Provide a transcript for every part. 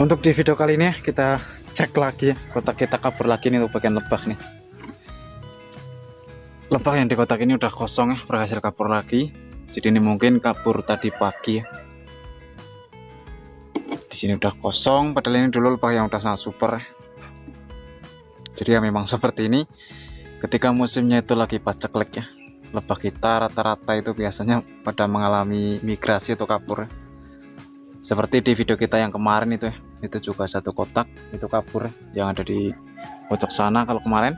Untuk di video kali ini kita cek lagi ya, kotak kita kabur lagi nih untuk bagian lebah nih. Lebah yang di kotak ini udah kosong ya, berhasil kabur lagi. Jadi ini mungkin kabur tadi pagi ya. Di sini udah kosong, padahal ini dulu lebah yang udah sangat super ya. Jadi ya memang seperti ini. Ketika musimnya itu lagi paceklik ya, lebah kita rata-rata itu biasanya pada mengalami migrasi atau kabur ya. Seperti di video kita yang kemarin itu ya, itu juga satu kotak itu kabur yang ada di pojok sana. Kalau kemarin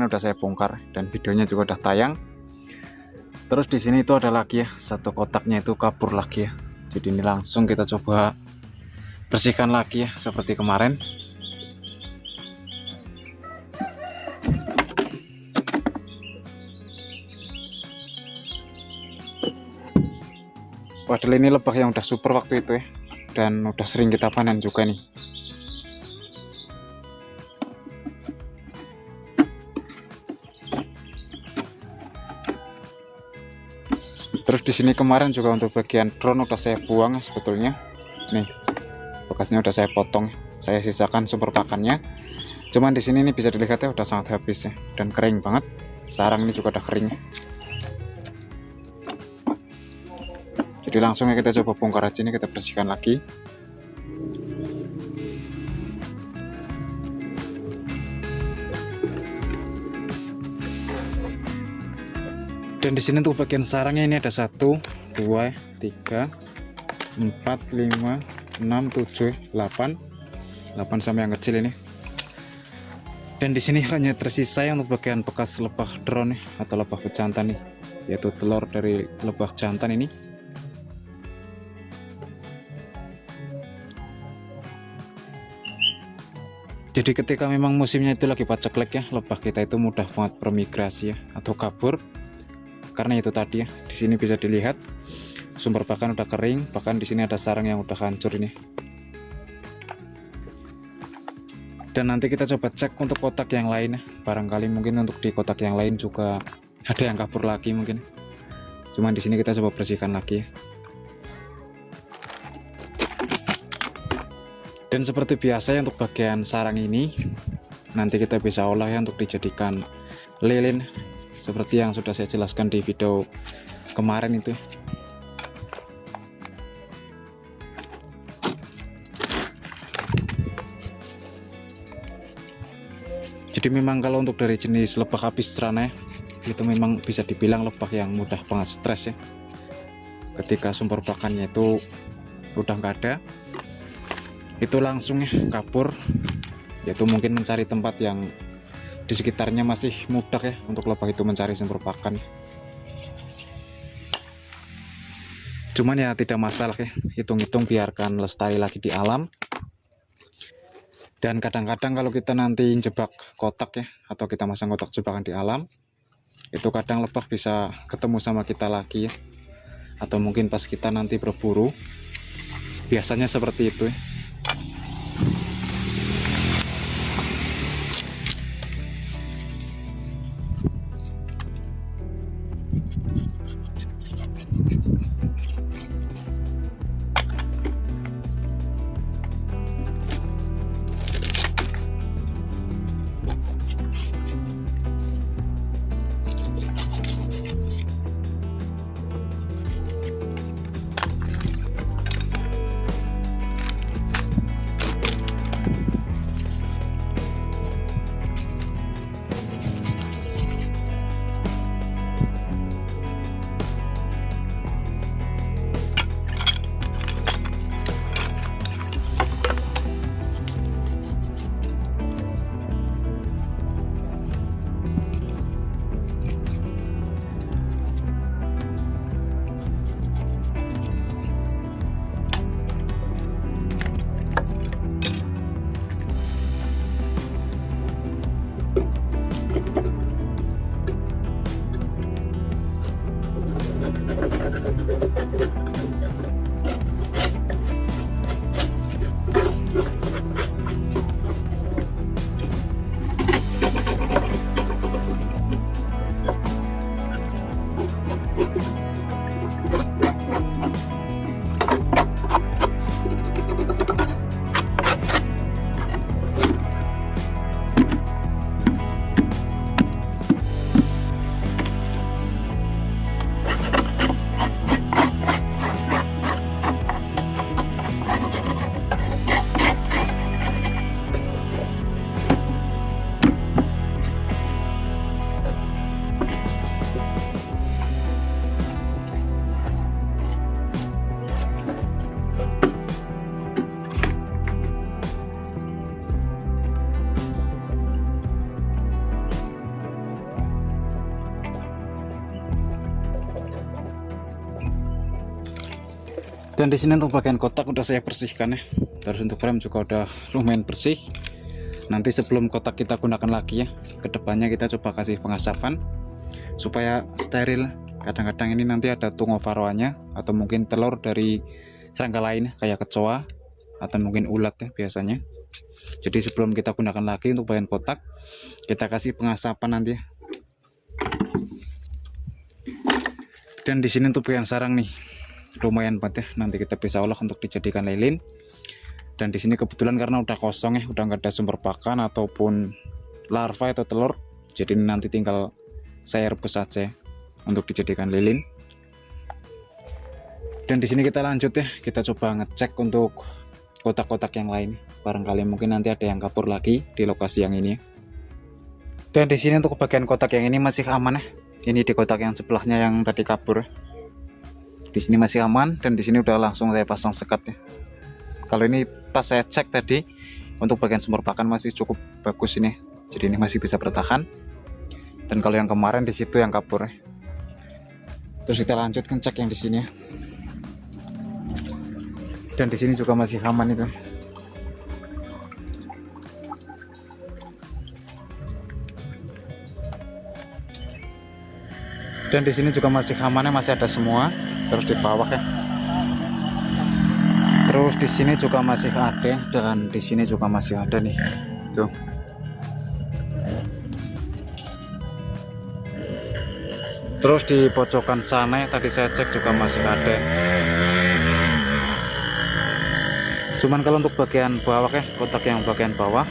udah saya bongkar dan videonya juga udah tayang. Terus di sini itu ada lagi ya, satu kotaknya itu kabur lagi ya. Jadi ini langsung kita coba bersihkan lagi ya seperti kemarin. Padahal ini lebah yang udah super waktu itu ya, dan udah sering kita panen juga nih. Terus di sini kemarin juga untuk bagian drone udah saya buang ya sebetulnya. Nih, bekasnya udah saya potong, saya sisakan sumber pakannya. Cuman di sini ini bisa dilihat ya udah sangat habis ya, dan kering banget. Sarang ini juga udah kering ya. Jadi langsung ya kita coba bongkar aja, ini kita bersihkan lagi. Dan di sini untuk bagian sarangnya ini ada 1, 2, 3, 4, 5, 6, 7, 8 sama yang kecil ini. Dan di sini hanya tersisa yang untuk bagian bekas lebah drone atau lebah bejantan nih, yaitu telur dari lebah jantan ini. Jadi ketika memang musimnya itu lagi paceklik ya, lebah kita itu mudah banget bermigrasi ya atau kabur. Karena itu tadi ya, di sini bisa dilihat sumber pakan udah kering, bahkan di sini ada sarang yang udah hancur ini. Dan nanti kita coba cek untuk kotak yang lain ya. Barangkali mungkin untuk di kotak yang lain juga ada yang kabur lagi mungkin. Cuman di sini kita coba bersihkan lagi ya. Dan seperti biasa ya, untuk bagian sarang ini nanti kita bisa olah ya untuk dijadikan lilin seperti yang sudah saya jelaskan di video kemarin itu. Jadi memang kalau untuk dari jenis lebah habis terana ya, itu memang bisa dibilang lebah yang mudah banget stres ya. Ketika sumber pakannya itu udah nggak ada, itu langsung ya kabur, yaitu mungkin mencari tempat yang di sekitarnya masih mudah ya untuk lebah itu mencari sumber pakan. Cuman ya tidak masalah ya, hitung-hitung biarkan lestari lagi di alam. Dan kadang-kadang kalau kita nanti jebak kotak ya, atau kita masang kotak jebakan di alam, itu kadang lebah bisa ketemu sama kita lagi ya, atau mungkin pas kita nanti berburu, biasanya seperti itu ya. Dan di sini untuk bagian kotak udah saya bersihkan ya. Terus untuk frame juga udah lumayan bersih. Nanti sebelum kotak kita gunakan lagi ya, kedepannya kita coba kasih pengasapan supaya steril. Kadang-kadang ini nanti ada tungau varoanya atau mungkin telur dari serangga lain kayak kecoa atau mungkin ulat ya biasanya. Jadi sebelum kita gunakan lagi untuk bagian kotak, kita kasih pengasapan nanti ya. Dan di sini untuk bagian sarang nih lumayan banget ya, nanti kita bisa olah untuk dijadikan lilin. Dan di sini kebetulan karena udah kosong ya, udah nggak ada sumber pakan ataupun larva atau telur, jadi nanti tinggal saya rebus saja untuk dijadikan lilin. Dan di sini kita lanjut ya, kita coba ngecek untuk kotak-kotak yang lain. Barangkali mungkin nanti ada yang kabur lagi di lokasi yang ini. Dan di sini untuk bagian kotak yang ini masih aman ya. Ini di kotak yang sebelahnya yang tadi kabur. Di sini masih aman, dan di sini udah langsung saya pasang sekat ya. Kalau ini pas saya cek tadi untuk bagian sumber pakan masih cukup bagus ini. Jadi ini masih bisa bertahan. Dan kalau yang kemarin di situ yang kabur ya. Terus kita lanjutkan cek yang di sini ya. Dan di sini juga masih aman itu. Dan di sini juga masih amannya, masih ada semua. Terus di bawah ya. Terus di sini juga masih ada, dan di sini juga masih ada nih. Tuh. Terus di pojokan sana tadi saya cek juga masih ada. Cuman kalau untuk bagian bawah ya, kotak yang bagian bawah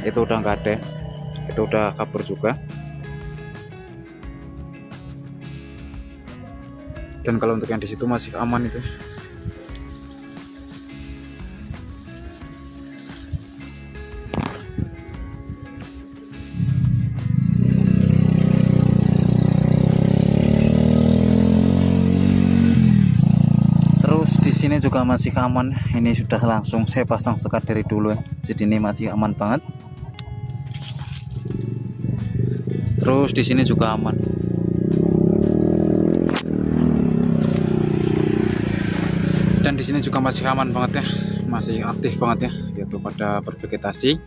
itu udah nggak ada. Itu udah kabur juga. Dan kalau untuk yang di situ masih aman itu. Terus di sini juga masih aman. Ini sudah langsung saya pasang sekat dari dulu ya. Jadi ini masih aman banget. Terus di sini juga aman. Dan di sini juga masih aman banget ya, masih aktif banget ya, yaitu pada bervegetasi.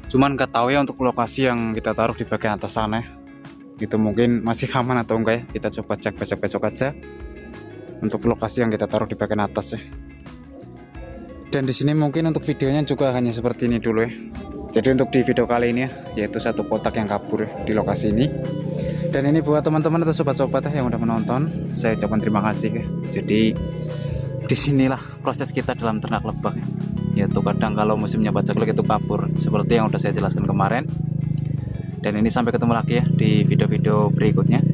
Cuman nggak tahu ya untuk lokasi yang kita taruh di bagian atas sana, itu mungkin masih aman atau enggak ya. Kita coba cek besok-besok aja untuk lokasi yang kita taruh di bagian atas ya. Dan di sini mungkin untuk videonya juga hanya seperti ini dulu ya. Jadi untuk di video kali ini ya, yaitu satu kotak yang kabur ya, di lokasi ini. Dan ini buat teman-teman atau sobat-sobat yang udah menonton, saya ucapkan terima kasih ya. Jadi disinilah proses kita dalam ternak lebah ya. Yaitu kadang kalau musimnya paceklik itu kabur, seperti yang udah saya jelaskan kemarin. Dan ini sampai ketemu lagi ya di video-video berikutnya.